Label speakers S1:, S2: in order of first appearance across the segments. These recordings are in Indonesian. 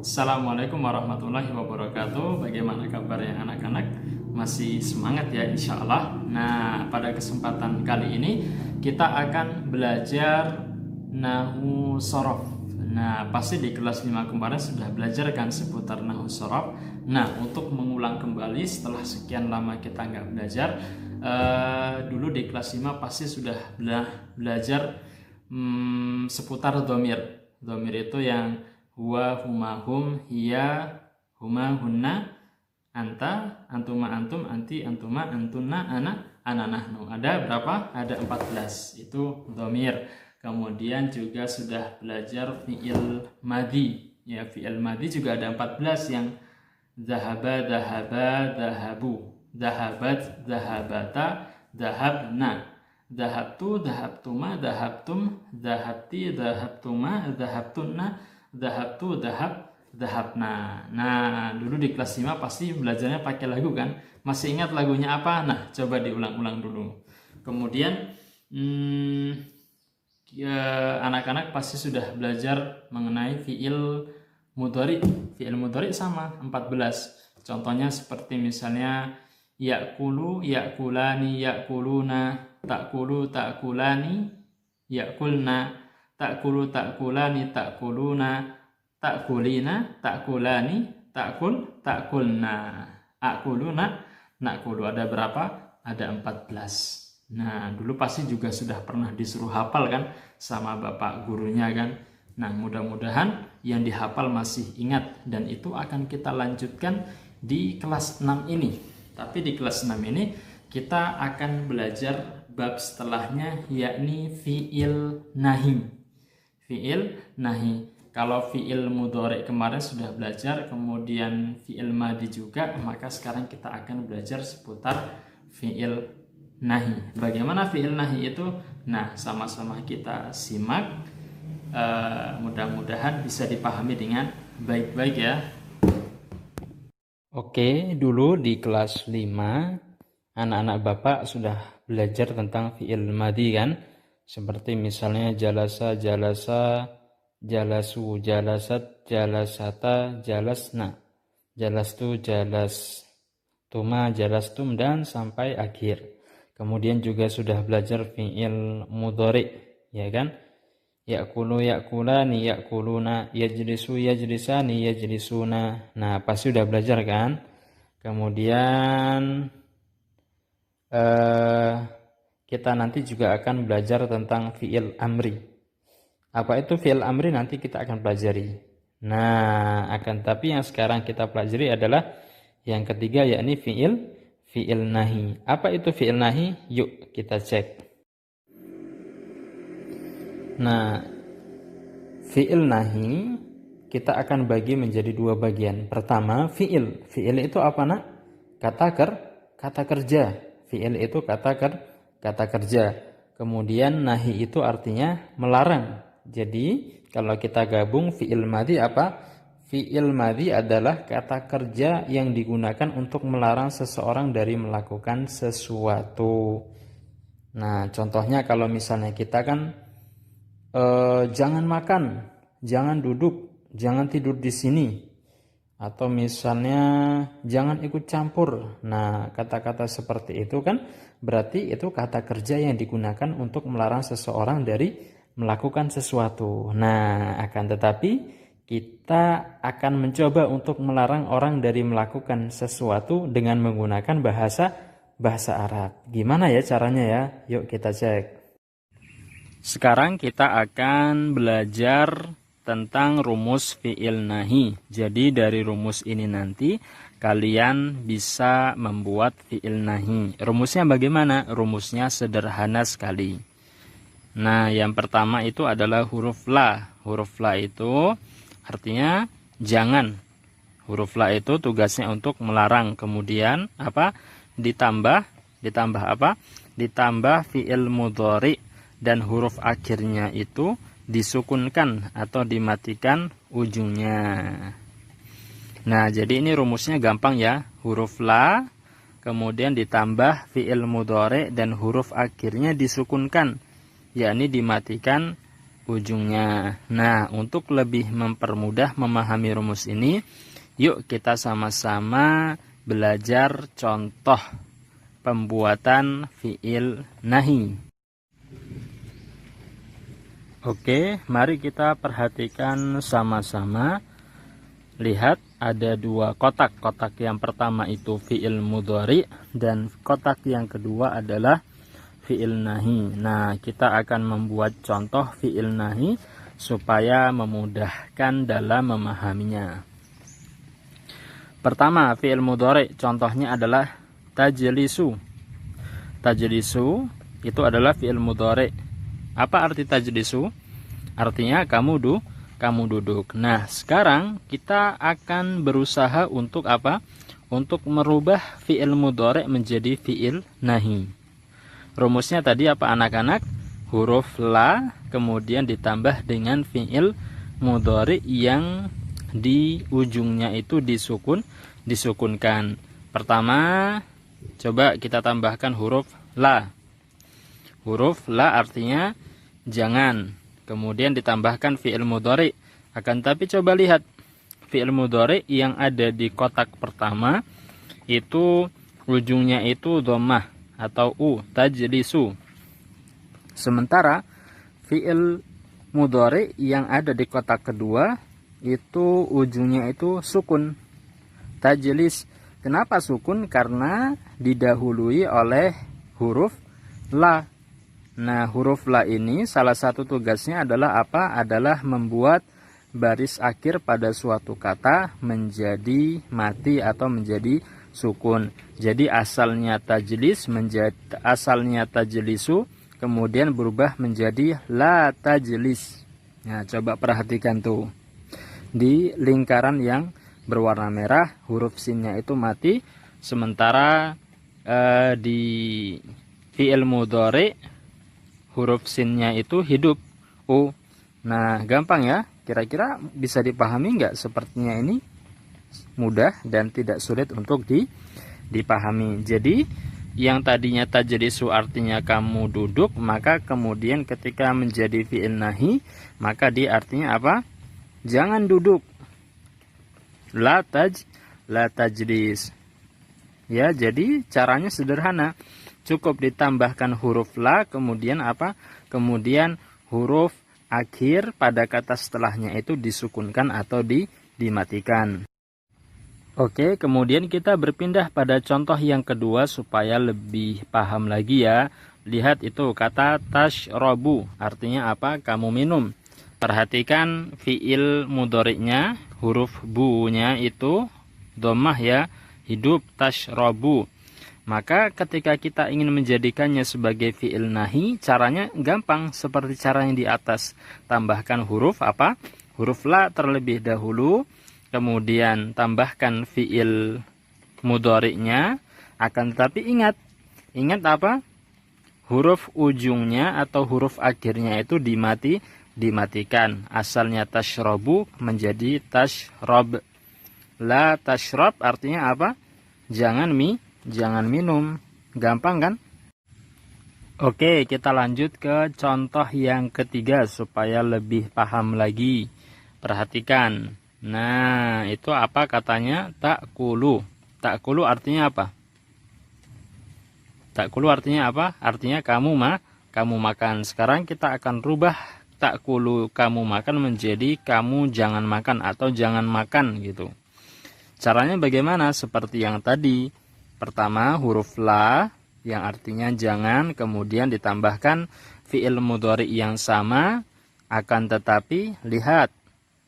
S1: Assalamualaikum warahmatullahi wabarakatuh. Bagaimana kabarnya anak-anak? Masih semangat ya insya Allah. Nah, pada kesempatan kali ini kita akan belajar Nahu Sorof. Nah, pasti di kelas 5 kemarin sudah belajar kan seputar Nahu Sorof. Nah, untuk mengulang kembali setelah sekian lama kita nggak belajar, dulu di kelas 5 pasti sudah belajar seputar domir. Domir itu yang huwa, huma, hum, hiya, huma, hunna, anta, antuma, antum, anti, antuma, antuna, ana, nahnu. Ada berapa? Ada 14. Itu dhamir. Kemudian juga sudah belajar fi'il madhi. Ya, fi'il madhi juga ada 14 yang zahaba, zahaba, zahabu, zahabat, zahabata, zahabna, zahabtu, zahabtuma, zahabtum, zahabti, zahabtuma, zahabtunna, zahabtu, zahabna. Nah, dulu di kelas 5 pasti belajarnya pakai lagu kan? Masih ingat lagunya apa? Nah, coba diulang-ulang dulu. Kemudian anak-anak pasti sudah belajar mengenai fi'il mudhari. Fi'il mudhari sama 14. Contohnya seperti misalnya ya'kulu, ya'kulani, ya'kuluna, ta'kulu, ta'kulani, ya'kulna, ta'kulu, ta'kulani, ta'kuluna, ta'kulina, ta'kulani, ta'kul, ta'kulna, akuluna, na'kulu. Ada berapa? Ada 14. Nah, dulu pasti juga sudah pernah disuruh hafal kan sama bapak gurunya kan. Nah, mudah-mudahan yang dihafal masih ingat, dan itu akan kita lanjutkan di kelas 6 ini. Tapi di kelas 6 ini kita akan belajar bab setelahnya, yakni fi'il nahi. Fi'il nahi. Kalau fi'il mudhari kemarin sudah belajar, kemudian fi'il madhi juga, maka sekarang kita akan belajar seputar fi'il nahi. Bagaimana fi'il nahi itu? Nah, sama-sama kita simak. Mudah-mudahan bisa dipahami dengan baik-baik ya. Oke, dulu di kelas 5 anak-anak Bapak sudah belajar tentang fi'il madhi kan? Seperti misalnya jalasa, jalasa, jalasu, jalasat, jalasata, jalasna, jalastu, jalastuma, jalastum, dan sampai akhir. Kemudian juga sudah belajar fi'il mudhari, ya kan? Ya'kulu, ya'kulani, ya'kuluna, yajlisu, yajlisani, yajlisuna. Nah, pasti sudah belajar kan? Kemudian kita nanti juga akan belajar tentang fi'il amri. Apa itu fi'il amri? Nanti kita akan pelajari. Nah, tapi yang sekarang kita pelajari adalah yang ketiga, yakni fi'il nahi. Apa itu fi'il nahi? Yuk kita cek. Nah, fi'il nahi kita akan bagi menjadi dua bagian. Pertama, fi'il. Fi'il itu apa nak? Kata kerja. Fi'il itu kata kerja. Kemudian nahi itu artinya melarang. Jadi kalau kita gabung fi'il madhi apa? Fi'il madhi adalah kata kerja yang digunakan untuk melarang seseorang dari melakukan sesuatu. Nah, contohnya kalau misalnya kita kan jangan makan, jangan duduk, jangan tidur di sini. Atau misalnya jangan ikut campur. Nah, kata-kata seperti itu kan berarti itu kata kerja yang digunakan untuk melarang seseorang dari melakukan sesuatu. Nah, akan tetapi kita akan mencoba untuk melarang orang dari melakukan sesuatu dengan menggunakan bahasa Arab. Gimana ya caranya ya? Yuk kita cek. Sekarang kita akan belajar tentang rumus fi'il nahi. Jadi dari rumus ini nanti kalian bisa membuat fi'il nahi. Rumusnya bagaimana? Rumusnya sederhana sekali. Nah, yang pertama itu adalah huruf la. Huruf la itu artinya jangan. Huruf la itu tugasnya untuk melarang. Kemudian apa? Ditambah apa? Ditambah fi'il mudhari, dan huruf akhirnya itu disukunkan atau dimatikan ujungnya. Nah, jadi ini rumusnya gampang ya. Huruf la, kemudian ditambah fi'il mudhari dan huruf akhirnya disukunkan, yakni dimatikan ujungnya. Nah, untuk lebih mempermudah memahami rumus ini, yuk kita sama-sama belajar contoh pembuatan fiil nahi. Oke, mari kita perhatikan sama-sama. Lihat, ada dua kotak. Kotak yang pertama itu fiil mudhari dan kotak yang kedua adalah fiil nahi. Nah, kita akan membuat contoh fiil nahi supaya memudahkan dalam memahaminya. Pertama, fiil mudhari, contohnya adalah tajlisu. Tajlisu itu adalah fiil mudhari. Apa arti tajlisu? Artinya kamu duduk. Nah, sekarang kita akan berusaha untuk apa? Untuk merubah fiil mudhari menjadi fiil nahi. Rumusnya tadi apa anak-anak? Huruf la kemudian ditambah dengan fiil mudhari yang di ujungnya itu disukunkan. Pertama, coba kita tambahkan huruf la. Huruf la artinya jangan. Kemudian ditambahkan fiil mudhari. Akan tapi coba lihat fiil mudhari yang ada di kotak pertama itu ujungnya itu dhammah atau u, tajlisu. Sementara fiil mudhari yang ada di kotak kedua itu ujungnya itu sukun, tajlis. Kenapa sukun? Karena didahului oleh huruf la. Nah, huruf la ini salah satu tugasnya adalah apa? Adalah membuat baris akhir pada suatu kata menjadi mati atau menjadi sukun. Jadi asalnya tajlisu kemudian berubah menjadi la tajlis. Nah, coba perhatikan tuh. Di lingkaran yang berwarna merah huruf sinnya itu mati, sementara di fiil mudhari huruf sinnya itu hidup, u. Nah, gampang ya. Kira-kira bisa dipahami nggak? Sepertinya ini mudah dan tidak sulit untuk dipahami. Jadi, yang tadinya tajlisu artinya kamu duduk, maka kemudian ketika menjadi fi'il nahi, maka dia artinya apa? Jangan duduk. La tajlis. Ya, jadi caranya sederhana. Cukup ditambahkan huruf la, kemudian apa? Kemudian huruf akhir pada kata setelahnya itu disukunkan atau dimatikan. Oke, kemudian kita berpindah pada contoh yang kedua supaya lebih paham lagi ya. Lihat itu kata tashrobu, artinya apa? Kamu minum. Perhatikan fiil mudhari'nya, huruf bu-nya itu dhammah ya, hidup, tashrobu. Maka ketika kita ingin menjadikannya sebagai fi'il nahi, caranya gampang seperti cara yang di atas. Tambahkan huruf apa? Huruf la terlebih dahulu, kemudian tambahkan fi'il mudhari'nya. Akan tetapi ingat apa? Huruf ujungnya atau huruf akhirnya itu dimatikan. Asalnya tashrobu menjadi tashrob. La tashrob artinya apa? Jangan minum. Gampang kan? Oke, kita lanjut ke contoh yang ketiga supaya lebih paham lagi. Perhatikan. Nah, itu apa katanya? Ta'kulu. Ta'kulu artinya apa? Ta'kulu artinya apa? Artinya kamu makan. Sekarang kita akan rubah ta'kulu kamu makan menjadi kamu jangan makan atau jangan makan gitu. Caranya bagaimana? Seperti yang tadi. Pertama, huruf la yang artinya jangan, kemudian ditambahkan fi'il mudhari yang sama, akan tetapi lihat.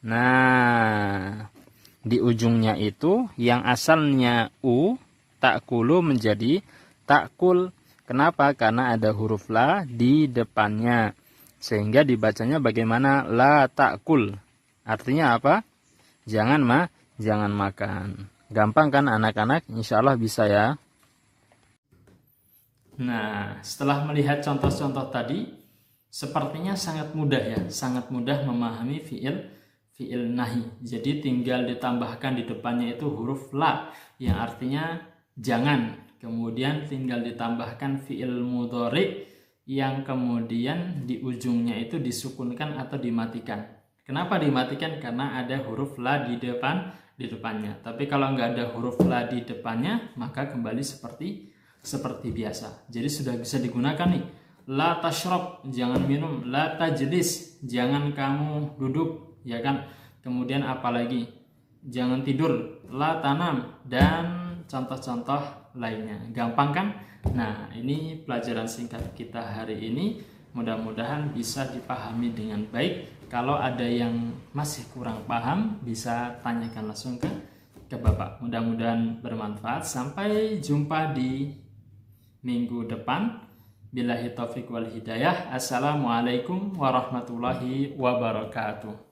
S1: Nah, di ujungnya itu yang asalnya u, ta'kulu menjadi ta'kul. Kenapa? Karena ada huruf la di depannya. Sehingga dibacanya bagaimana? La ta'kul. Artinya apa? Jangan makan. Gampang kan anak-anak? Insya Allah bisa ya. Nah, setelah melihat contoh-contoh tadi, sepertinya sangat mudah ya. Sangat mudah memahami fi'il nahi. Jadi tinggal ditambahkan di depannya itu huruf la yang artinya jangan. Kemudian tinggal ditambahkan fi'il mudhari
S2: yang kemudian di ujungnya itu disukunkan atau dimatikan. Kenapa dimatikan? Karena ada huruf la di depannya. Tapi kalau nggak ada huruf la di depannya, maka kembali seperti biasa. Jadi sudah bisa digunakan nih. La tashrab, jangan minum. La tajlis, jangan kamu duduk, ya kan? Kemudian apalagi? Jangan tidur. La tanam, dan contoh-contoh lainnya. Gampang kan? Nah, ini pelajaran singkat kita hari ini. Mudah-mudahan bisa dipahami dengan baik. Kalau ada yang masih kurang paham, bisa tanyakan langsung ke Bapak. Mudah-mudahan bermanfaat. Sampai jumpa di minggu depan. Billahi taufiq wal hidayah. Assalamualaikum warahmatullahi wabarakatuh.